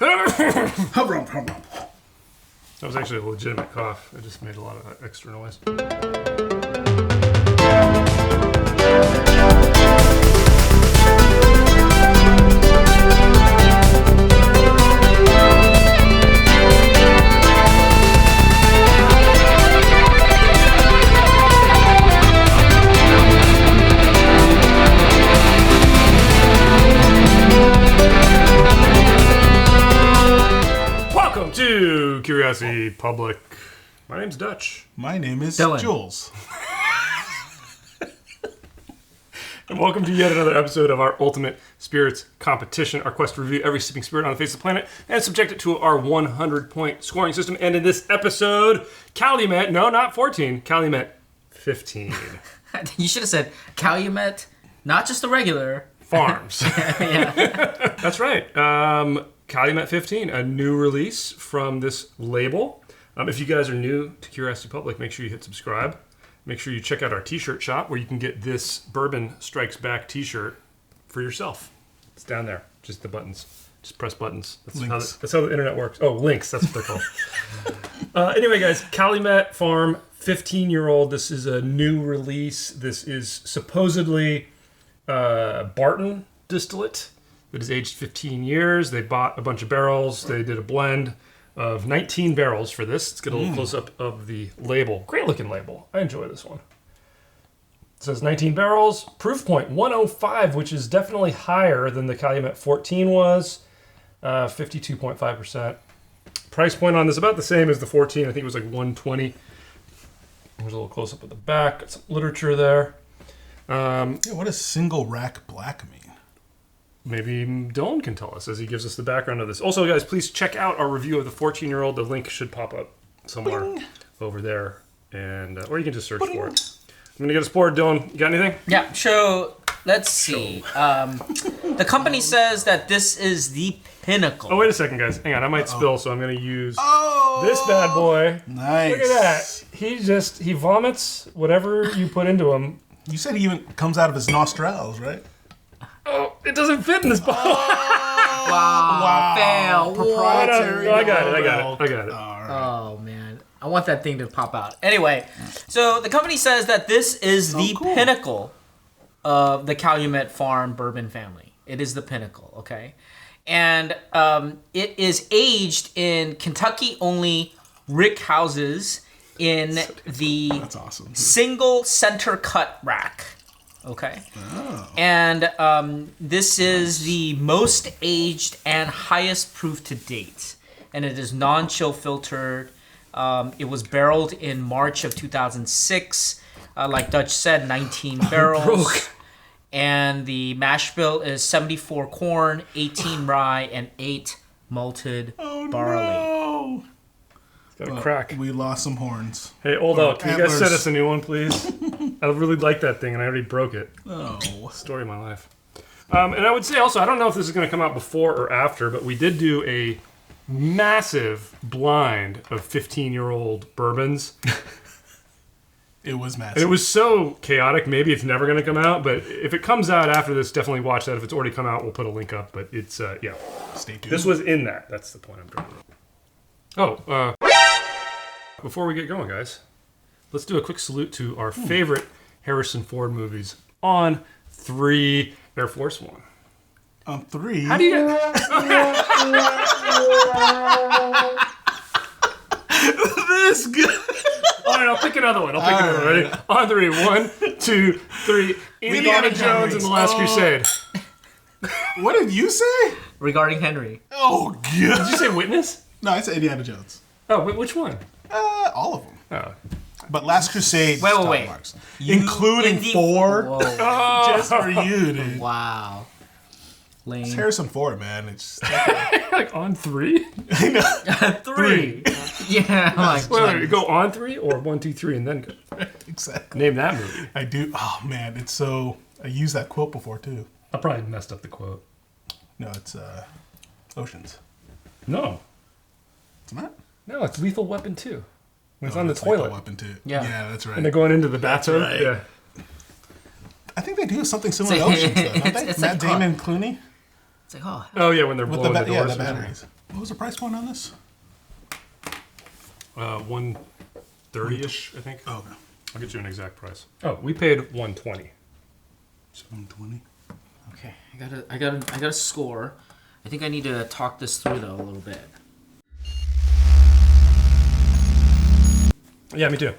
That was actually a legitimate cough. I just made a lot of extra noise. To Curiosity Public. My name's Dutch. My name is Dylan. Jules. And welcome to yet another episode of our Ultimate Spirits Competition, our quest to review every sipping spirit on the face of the planet and subject it to our 100-point scoring system. And in this episode, Calumet, no, not 14, Calumet 15. You should have said Calumet, not just the regular. Farms. Yeah. That's right. Calumet 15, a new release from this label. If you guys are new to Curiosity Public, make sure you hit subscribe. Make sure you check out our t-shirt shop where you can get this Bourbon Strikes Back t-shirt for yourself. It's down there. Just the buttons. Just press buttons. That's how the internet works. Oh, links. That's what they're called. Anyway, guys, Calumet Farm, 15-year-old. This is a new release. This is supposedly Barton distillate. That is aged 15 years. They bought a bunch of barrels. They did a blend of 19 barrels for this. Let's get a little close-up of the label. Great-looking label. I enjoy this one. It says 19 barrels. Proof point, 105, which is definitely higher than the Calumet 14 was. 52.5%. Price point on this about the same as the 14. I think it was like 120. There's a little close-up of the back. Got some literature there. What does single rack black mean? Maybe Dylan can tell us as he gives us the background of this. Also, guys, please check out our review of the 14-year-old. The link should pop up somewhere over there, and or you can just search for it. I'm going to get us poured. Dylan, you got anything? Yeah, so let's see. The company says that this is the pinnacle. Oh, wait a second, guys. Hang on. I might spill, so I'm going to use this bad boy. Nice. Look at that. He vomits whatever you put into him. You said he even comes out of his nostrils, right? Oh, it doesn't fit in this bottle. Wow. Fail. Proprietary. No, I got it. All right. Oh, man. I want that thing to pop out. Anyway, so the company says that this is the pinnacle of the Calumet Farm bourbon family. It is the pinnacle, okay? And it is aged in Kentucky-only rick houses in the That's awesome. single center cut rack. Okay. Oh. And this is the most aged and highest proof to date. And it is non-chill filtered. It was barreled in March of 2006. Like Dutch said, 19 barrels. And the mash bill is 74 corn, 18 rye, and 8 malted barley. No. Got a crack. We lost some horns. Hey, old elk, can you guys antlers. set us a new one, please? I really like that thing, and I already broke it. Oh. Story of my life. And I would say also, I don't know if this is going to come out before or after, but we did do a massive blind of 15-year-old bourbons. It was massive. And it was so chaotic, maybe it's never going to come out, but if it comes out after this, definitely watch that. If it's already come out, we'll put a link up, but it's, yeah. Stay tuned. This was in that. That's the point I'm trying to make. Oh, before we get going, guys, let's do a quick salute to our favorite Harrison Ford movies. On 3, Air Force One. On 3. How do you get... This good. All right, I'll pick another one. Ready? On 3, 1, 2, 3. Indiana Jones and the Last Crusade. What did you say? Regarding Henry. Oh, God. Did you say Witness? No, I said Indiana Jones. Oh, which one? All of them. Oh. But Last Crusade. Wait. Marks. Including 4. Whoa. Just for you, dude. Wow. It's Lame. Harrison Ford, man. It's Like on 3? 3. Yeah. Like, Wait, go on 3 or 1, 2, 3 and then go? exactly. Name that movie. I do. Oh, man. It's so. I used that quote before, too. I probably messed up the quote. No, it's Oceans. No. It's not? No, it's Lethal Weapon 2. When it's on the It's like toilet. a weapon, too. Yeah. Yeah, that's right. And they're going into the bathtub. right. Yeah. I think they do something similar to like- Oceans, though, don't they? it's Matt like- Damon and Clooney? It's like, oh. Oh, yeah, when they're With blowing the yeah, doors. the batteries. What was the price point on this? 130-ish, I think. Oh, okay. I'll get you an exact price. Oh, we paid 120. So 120. Okay, I got a score. I think I need to talk this through though a little bit. Yeah, me too.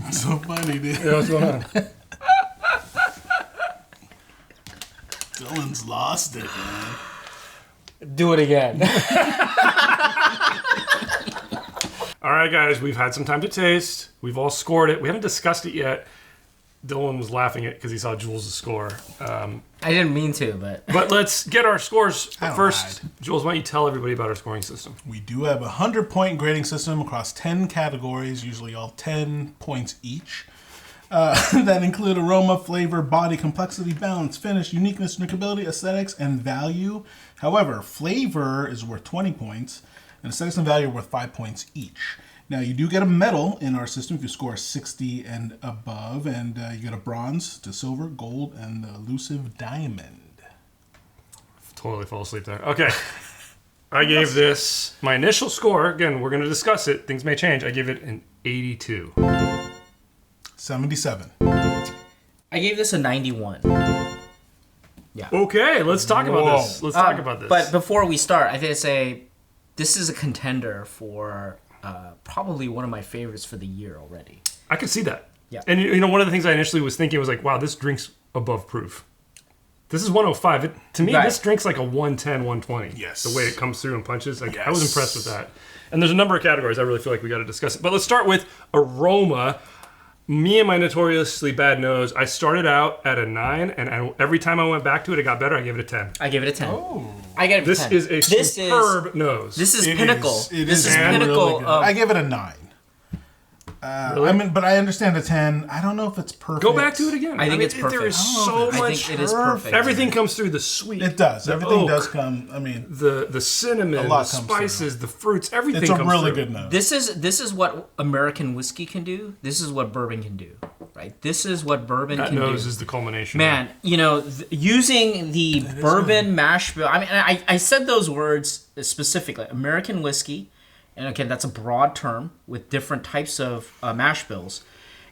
It's so funny, dude. Yeah, what's going on? Dylan's lost it, man. Do it again. All right, guys, we've had some time to taste. We've all scored it. We haven't discussed it yet. Dylan was laughing at because he saw Jules' score. I didn't mean to, but But let's get our scores I don't first. mind. Jules, why don't you tell everybody about our scoring system? We do have a 100-point grading system across 10 categories, usually all 10 points each. That include aroma, flavor, body, complexity, balance, finish, uniqueness, drinkability, aesthetics, and value. However, flavor is worth 20 points, and aesthetics and value are worth 5 points each. Now, you do get a medal in our system if you score 60 and above, and you get a bronze to silver, gold, and the elusive diamond. Totally fell asleep there. Okay. I gave this my initial score. Again, we're going to discuss it. Things may change. I gave it an 82. 77. I gave this a 91. Okay, let's talk about Whoa. this. Let's talk about this. But before we start, I think say this is a contender for probably one of my favorites for the year already. I could see that. Yeah. And you know, one of the things I initially was thinking was like, wow, this drink's above proof. This is 105. To me, Right. this drink's like a 110, 120. Yes. The way it comes through and punches. Like, I was Yes. impressed with that. And there's a number of categories I really feel like we got to discuss it. But let's start with aroma. Me and my notoriously bad nose, I started out at a 9, and every time I went back to it, it got better. I gave it a 10. I gave it a 10. Oh. I gave it a This 10. is a This superb nose. This is It pinnacle. is. It This is really pinnacle good. of. I give it a 9. Really? I mean, but I understand a 10. I don't know if it's perfect. Go back to it again. I think it's There perfect. is I don't know so if it's- I much. think it is perfect. Everything comes through the sweet. It does. the Everything oak, does come. I mean, The cinnamon, A the lot comes spices, the fruits, everything it's a comes really through. good nose. This is what American whiskey can do. This is what bourbon can do. Right. This is what bourbon That can do. nose is the culmination. Man, you know, using the bourbon mash bill. I mean, I said those words specifically. American whiskey, and again, that's a broad term with different types of mash bills,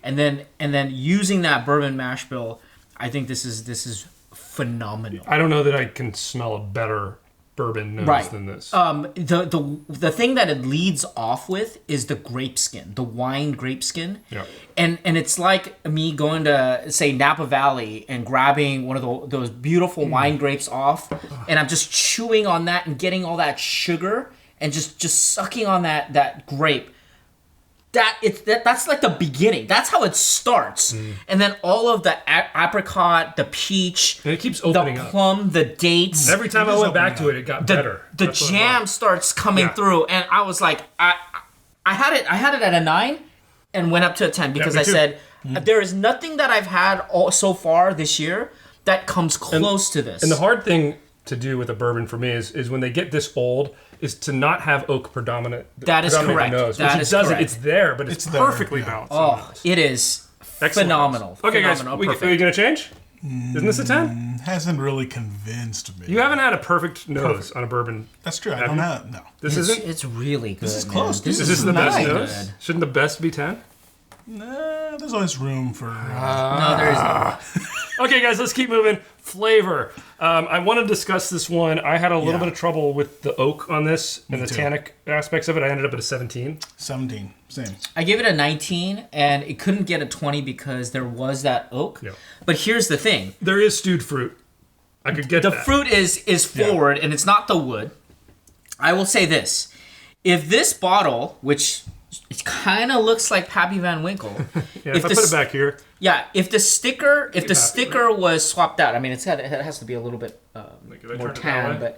and then using that bourbon mash bill. I think this is phenomenal. I don't know that I can smell a better bourbon nose Right. than this. The thing that it leads off with is the grape skin, the wine grape skin. Yeah. And it's like me going to say Napa Valley and grabbing one of those beautiful wine grapes off, and I'm just chewing on that and getting all that sugar and just sucking on that grape. That's like the beginning. That's how it starts, and then all of the apricot, the peach, And it keeps the opening up. plum, the dates. Every time It I is went back opening to it, it got the, better. the That's what it jam was. starts coming Yeah. through, and I was like, I had it at a 9 and went up to a 10 because me I too. said there is nothing that I've had so far this year that comes close to this. And the hard thing to do with a bourbon for me is when they get this old is to not have oak predominant. That is predominate correct. Nose, That which is it doesn't. correct. It's there, but it's there, perfectly yeah. balanced. on oh, this. it is Excellent. phenomenal. Okay, guys, Phenomenal. are you Perfect. going to change? Isn't this a 10? hasn't really convinced me. You haven't had a perfect nose on a bourbon. That's true. I Have don't you? have. No. This It's, isn't. it's really good. This is man. close. This Is this the best nice. nose? good. Shouldn't the best be 10? Nah, there's always room for. No, there is. Okay, guys, let's keep moving. Flavor. I want to discuss this one. I had a little Yeah. bit of trouble with the oak on this and the too. tannic aspects of it. I ended up at a 17. 17. Same. I gave it a 19, and it couldn't get a 20 because there was that oak. Yeah. But here's the thing. There is stewed fruit. I could get The that. fruit is forward, and it's not the wood. I will say this: if this bottle, which it kind of looks like Pappy Van Winkle, Yeah, if I put it back here, if the sticker Pappy, was swapped out, I mean, it has to be a little bit like if I more turned it that tan, way.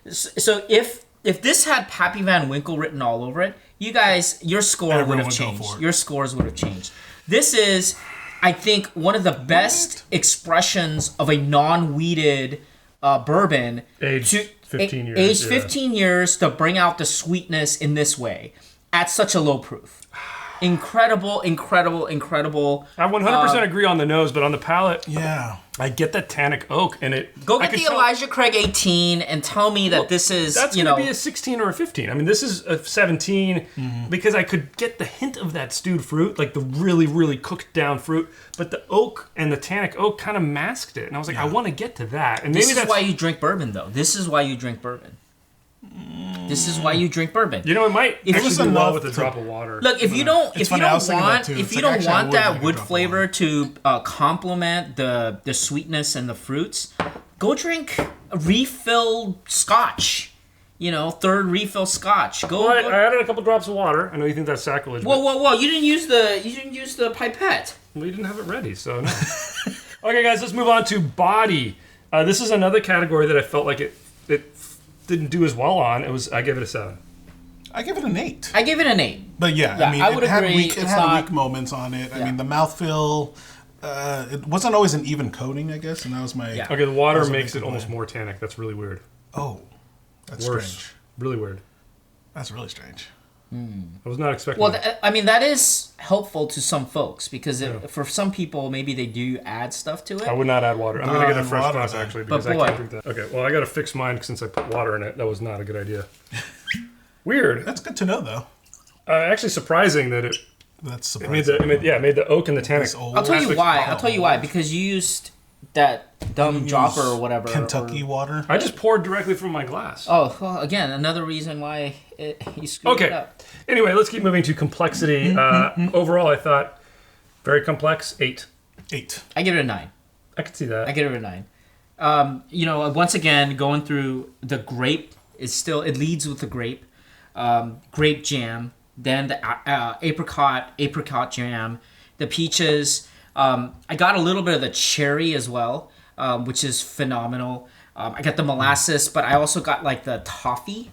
but so if this had Pappy Van Winkle written all over it, you guys, your score would Everyone have would go changed. for it. Your scores would have changed. This is, I think, one of the best expressions of a non-weeded bourbon. Aged 15 years, Aged yeah. 15 years to bring out the sweetness in this way at such a low proof. incredible. I 100% agree on the nose, but on the palate, Yeah. I get that tannic oak, and Go I get could the tell- Elijah Craig 18 and tell me that this is, That's you going know, to be a 16 or a 15. I mean, this is a 17 because I could get the hint of that stewed fruit, like the really, really cooked down fruit. But the oak and the tannic oak kind of masked it. And I was like, I want to get to that. And maybe this is that's why you drink bourbon, though. This is why you drink bourbon. This is why you drink bourbon. You know, it might If actually it's do well enough with a to- drop of water. Look, if you don't, It's funny, I was thinking that too. if It's you like, don't actually, I want would that like a wood drop of flavor to complement the sweetness and the fruits, go drink a refill Scotch. You know, third refill Scotch. Well, I added a couple drops of water. I know you think that's sacrilege. Whoa! You didn't use the pipette. We didn't have it ready, so no. Okay, guys, let's move on to body. This is another category that I felt like it didn't do as well on. I gave it a 7. I give it an 8. I gave it an 8. But yeah, Yeah, I mean, I would it had agree. weak, it It's had not- weak moments on it. I Yeah. mean, the mouthfeel, it wasn't always an even coating, I guess, and that was my... Yeah. Okay, the water That's a makes big it almost complaint. more tannic. That's really weird. Oh, that's Worse. strange. Really weird. That's really strange. I was not expecting Well, that. I mean, that is helpful to some folks because for some people, maybe they do add stuff to it. I would not add water. I'm going to get a add fresh water glass, then. actually, But because I boy. can't drink that. Okay, well, I got to fix mine since I put water in it. That was not a good idea. Weird. That's good to know, though. Actually surprising that it That's made surprising. the oak and the tannic. This old I'll tell you aspect- why. I'll tell you why. Because you used that dumb dropper or whatever. Kentucky water. I just poured directly from my glass. Oh, well, again, another reason why you screwed it Okay. up. Anyway, let's keep moving to complexity. Overall, I thought very complex. 8. 8. I give it a 9. I could see that. I give it a 9. You know, once again, going through the grape it leads with the grape, grape jam, then the apricot jam, the peaches. I got a little bit of the cherry as well, which is phenomenal. I got the molasses, but I also got like the toffee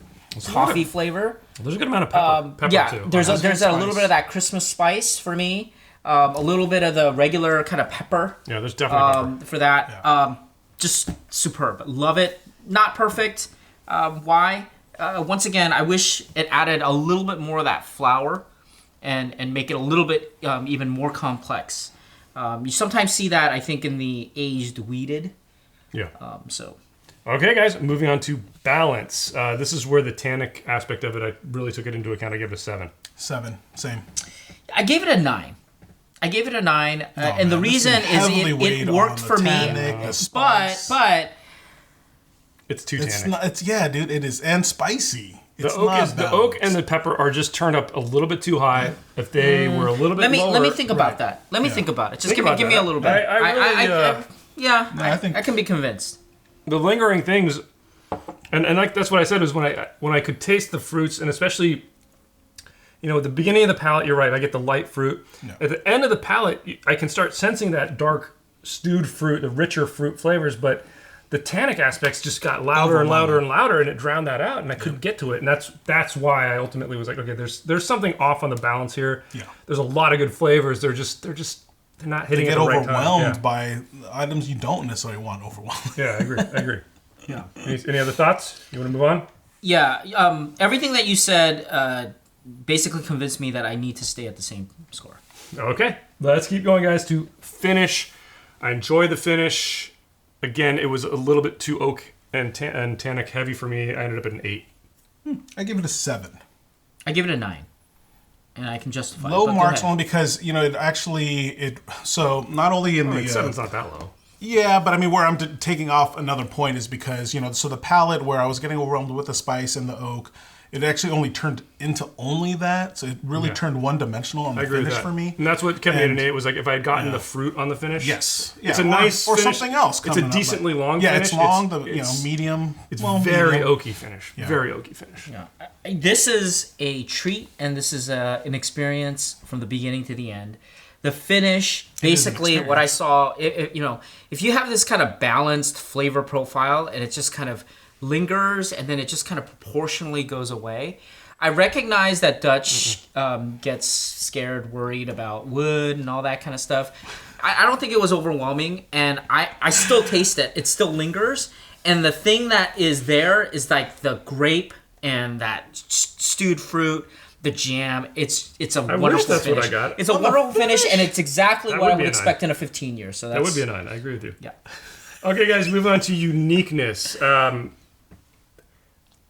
flavor. There's a good amount of pepper Yeah, too. there's a Spice. little bit of that Christmas spice for me. A little bit of the regular kind of pepper. Yeah, there's definitely pepper. For that. Just superb. Love it. Not perfect. Why? Once again, I wish it added a little bit more of that flour and make it a little bit even more complex. You sometimes see that, I think, in the aged wheated. Yeah. So Okay, guys, moving on to balance. This is where the tannic aspect of it, I really took it into account. I gave it a 7. 7. Same. I gave it a 9. And the man, this reason thing is heavily it worked worked on the for me. tannic, the But spice. It's too It's tannic. not. It's yeah, dude. It is, and spicy. It's The oak not is the oak and the pepper are just turned up a little bit too high. If they were a little bit lower, Let me think about right. that. Let me Yeah. think about it. Just Think give me about a that. little bit. I really, yeah, I think- I can be convinced. the lingering things, and like that's what I said is when I could taste the fruits, and especially, you know, at the beginning of the palate, you're right. I get the light fruit. Yeah. At the end of the palate, I can start sensing that dark stewed fruit, the richer fruit flavors, but the tannic aspects just got louder and louder and louder, and it drowned that out, and I couldn't get to it. And that's why I ultimately was like, okay, there's something off on the balance here. Yeah. There's a lot of good flavors. They're not hitting They at get the right time. overwhelmed by items you don't necessarily want overwhelmed. Yeah, I agree. Yeah. Any other thoughts? You want to move on? Yeah, everything that you said basically convinced me that I need to stay at the same score. Okay, let's keep going, guys, to finish. I enjoyed the finish. Again, it was a little bit too oak and tannic heavy for me. I ended up at an 8. I give it a 7. I give it a 9, and I can justify it. Low but go marks ahead. only because so not only in I mean, the 7's not that low. yeah, but I mean where I'm taking off another point is because so the palate where I was getting overwhelmed with the spice and the oak, it actually only turned into only that, so it really turned one dimensional on the I agree with finish that. for me. And that's what kept me at an And- 8. Was like if I had gotten the fruit on the finish. Yes, It's yeah, a nice or finish. something else. It's a coming up, decently but- long Yeah, finish. it's long. It's Medium. It's well, very medium. oaky finish. Yeah. Very oaky finish. Yeah. This is a treat, and this is an experience from the beginning to the end. The finish, basically, what I saw, if you have this kind of balanced flavor profile, and it just kind of lingers, and then it just kind of proportionally goes away. I recognize that Dutch gets scared, worried about wood and all that kind of stuff. I don't think it was overwhelming, and I still taste it. It still lingers, and the thing that is there is like the grape and that stewed fruit, the jam. It's a I wish wonderful that's finish. what I got. It's a wonderful finish, and it's exactly That what I would be would a expect in a 15 year. So That would be a 9. I agree with you. Yeah. Okay, guys, move on to uniqueness.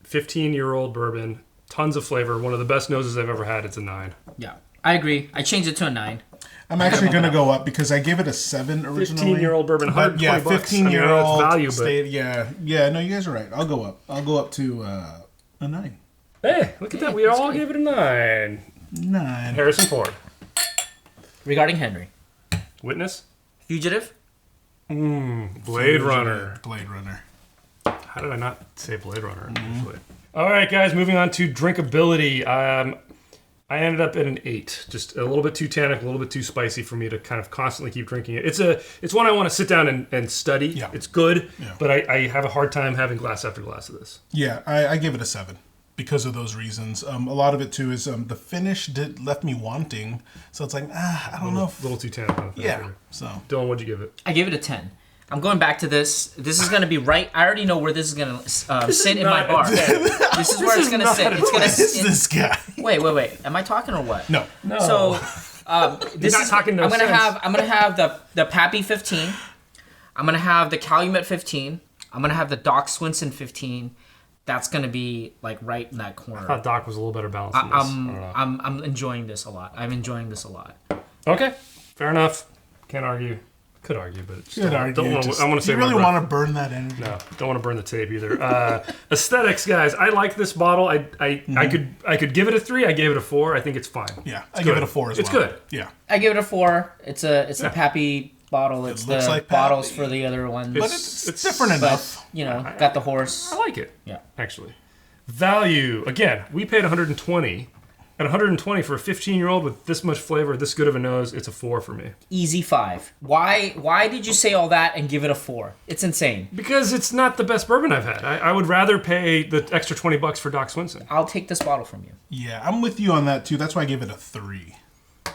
15-year-old bourbon, tons of flavor. One of the best noses I've ever had. It's a 9. Yeah, I agree. I changed it to a 9. I'm actually going to go up because I gave it a 7 originally. 15-year-old bourbon, But yeah, 15-year-old. value, but yeah. No, you guys are right. I'll go up. I'll go up to a 9. hey, look at that. We all gave it a 9. 9. Harrison Ford. Regarding Henry, Witness. Fugitive. Blade Runner. Blade Runner. How did I not say Blade Runner initially? All right, guys, moving on to drinkability. I ended up at an 8, just a little bit too tannic, a little bit too spicy for me to kind of constantly keep drinking it. It's one I want to sit down and study. Yeah. It's good, Yeah. but I have a hard time having glass after glass of this. Yeah, I give it a 7 because of those reasons. A lot of it too is the finish left me wanting. So it's like I don't know. A little too tannic on the finish. Yeah. So Dylan, what'd you give it? I gave it a 10. I'm going back to this. This is going to be right. I already know where this is going to sit in my bar. This is where it's going to sit. It's going to who is this guy? Wait. Am I talking or what? No. So this not is talking no I'm gonna sense. have the Pappy 15. I'm gonna have the Calumet 15. I'm gonna have the Doc Swinson 15. That's gonna be like right in that corner. I thought Doc was a little better balanced than this. I don't know. I'm enjoying this a lot. I'm enjoying this a lot. Okay, fair enough. Can't argue. Could argue, but it's Good argument. I want to say you really want to burn that energy? No, don't want to burn the tape either. Aesthetics, guys. I like this bottle. I could give it a 3. I gave it a 4. I think it's fine. Yeah, I give it a 4 as well. It's good. Yeah. I give it a 4. It's the Pappy bottle. It's looks the like bottles Pappy. for the other ones. But it's different enough. You know, got the horse. I like it. Yeah. Actually. Value. Again, we paid 120. At 120 for a 15-year-old with this much flavor, this good of a nose, it's a 4 for me. Easy 5. Why did you say all that and give it a 4? It's insane. Because it's not the best bourbon I've had. I would rather pay the extra $20 for Doc Swinson. I'll take this bottle from you. Yeah, I'm with you on that too. That's why I give it a 3.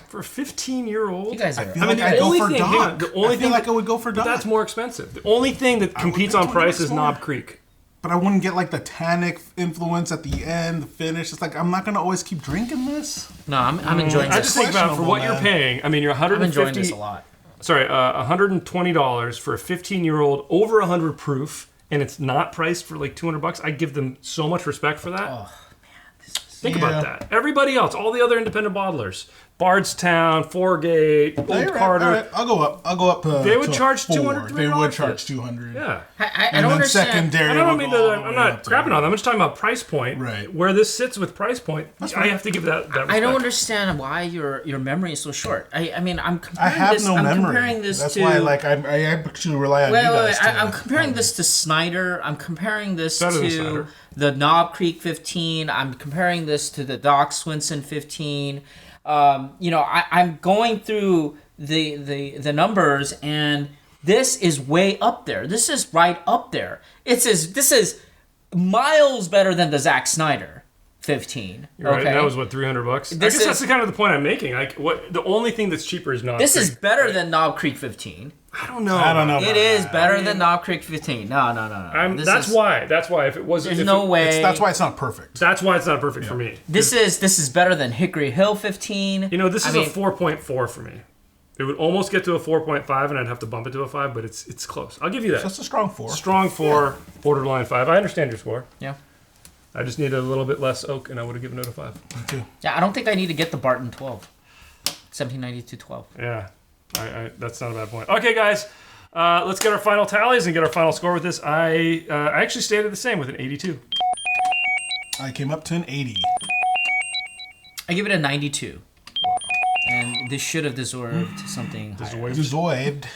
For a 15-year-old? You guys are. I feel like I go for Doc. I feel like I would go for Doc. But that's more expensive. The only thing that competes on price is Knob Creek. But I wouldn't get like the tannic influence at the end, the finish. It's like I'm not gonna always keep drinking this. No, I'm enjoying I this. just think about for what you're paying. I mean, you're I'm 150. enjoying this a lot. Sorry, $120 for a 15-year-old over 100 proof, and it's not priced for like $200. I give them so much respect for that. Oh, Think about that. Everybody else, all the other independent bottlers, Bardstown, Foregate, Old Carter. All right, I'll go up. They would charge 4. $200. They would charge 200. Yeah. I And don't then understand. secondary. I don't would mean go all that the I'm way not up to- crapping on them. I'm just talking about price point. Right. Where this sits with price point, I have to give that respect. I don't understand why your memory is so short. I mean, I'm I comparing have this. no I'm memory. comparing this That's to. why, like, I actually rely on you guys. I'm comparing this to Snyder. I'm comparing this Better than to Snyder. the Knob Creek 15. I'm comparing this to the Doc Swinson 15. I'm going through the numbers, and this is way up there. This is right up there. This is miles better than the Zack Snyder 15. You're right. Okay? That was what, $300. I This guess that's is- the kind of the point I'm making. Like, what the only thing that's cheaper is Knob This Creek. is better than Knob Creek 15. I don't know. I don't know. It is better than Knob Creek 15. No. That's why. That's why. If it wasn't, There's no way. That's why it's not perfect. That's why it's not perfect for me. This is better than Hickory Hill 15. You know, this is a 4.4 for me. It would almost get to a 4.5, and I'd have to bump it to a 5, but it's close. I'll give you that. That's a strong 4. Strong 4, borderline 5. I understand your score. Yeah. I just need a little bit less oak, and I would have given it a 5. Me too. Yeah, I don't think I need to get the Barton 12. 1792 12. Yeah, that's not a bad point. Okay, guys, let's get our final tallies and get our final score with this. I actually stated the same with an 82. I came up to an 80. I give it a 92. And this should have deserved something higher. Deserved.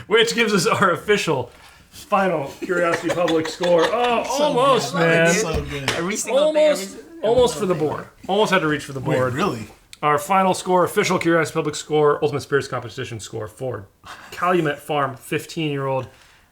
Which gives us our official final Curiosity Public score. Oh, almost, man. So good. Every single thing. Almost for the board. Almost had to reach for the Wait, board. really? Our final score, official Curiosity Public score, Ultimate Spirits Competition score for Calumet Farm 15-year-old,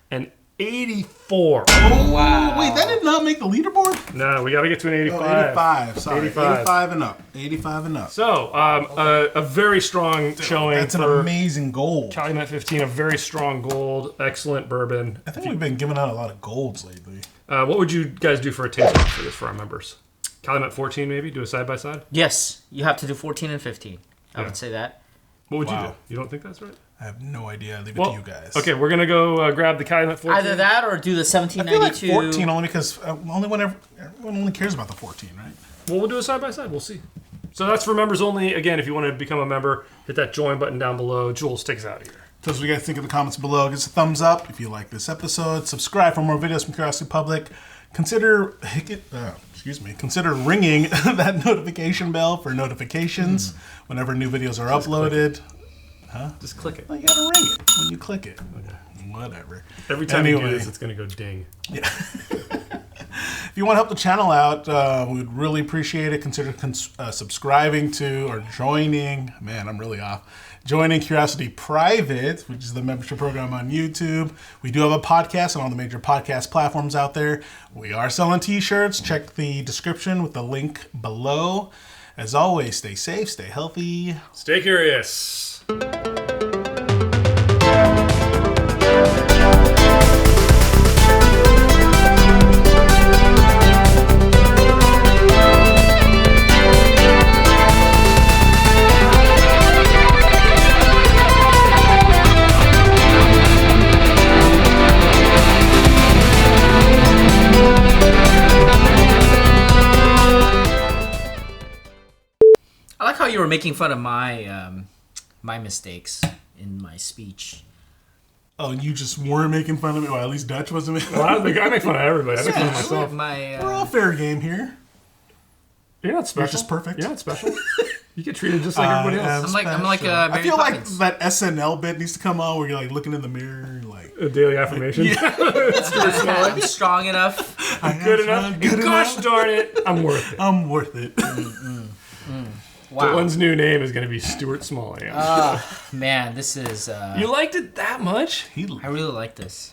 an 84. Oh, wow. Wait, that did not make the leaderboard? No, we got to get to an 85. Oh, 85. Sorry. 85. 85 and up. 85 and up. So, a very strong showing That's an for amazing gold. Calumet 15, a very strong gold, excellent bourbon. I think we've been giving out a lot of golds lately. What would you guys do for a taste off for this for our members? Calumet 14 maybe? Do a side-by-side? Yes, you have to do 14 and 15. I would say that. What would you Wow. do? You don't think that's right? I have no idea. I leave it Well, to you guys. Okay, we're going to go grab the Calumet 14. Either that or do the I feel like 1792. 14 only because everyone only cares about the 14, right? Well, we'll do a side-by-side. We'll see. So that's for members only. Again, if you want to become a member, hit that join button down below. Jules, take us out of here. Tell us what you guys think in the comments below. Give us a thumbs up if you like this episode. Subscribe for more videos from Curiosity Public. Consider ringing that notification bell for notifications whenever new videos are uploaded. Just click it. Well, you gotta ring it when you click it. Okay. Whatever. Every time you do this, it's going to go ding. Yeah. If you want to help the channel out, we would really appreciate it. Consider subscribing to or joining. Man, I'm really off. Joining Curiosity Private, which is the membership program on YouTube. We do have a podcast on all the major podcast platforms out there. We are selling t-shirts. Check the description with the link below. As always, stay safe, stay healthy. Stay curious. I like how you were making fun of my my mistakes in my speech. Oh, you just weren't making fun of me? Well, at least Dutch wasn't making Well, I make fun of everybody. I make fun of myself. We're all fair game here. You're not special. You're just perfect. You're not special. You get treated just like everybody else. I'm like a I feel like that SNL bit needs to come on where you're like looking in the mirror, like A daily affirmation. I'm strong enough. Good enough. Gosh darn it. I'm worth it. I'm worth it. Wow. One's new name is going to be Stuart Smalling. Man, this is. You liked it that much? I really like this.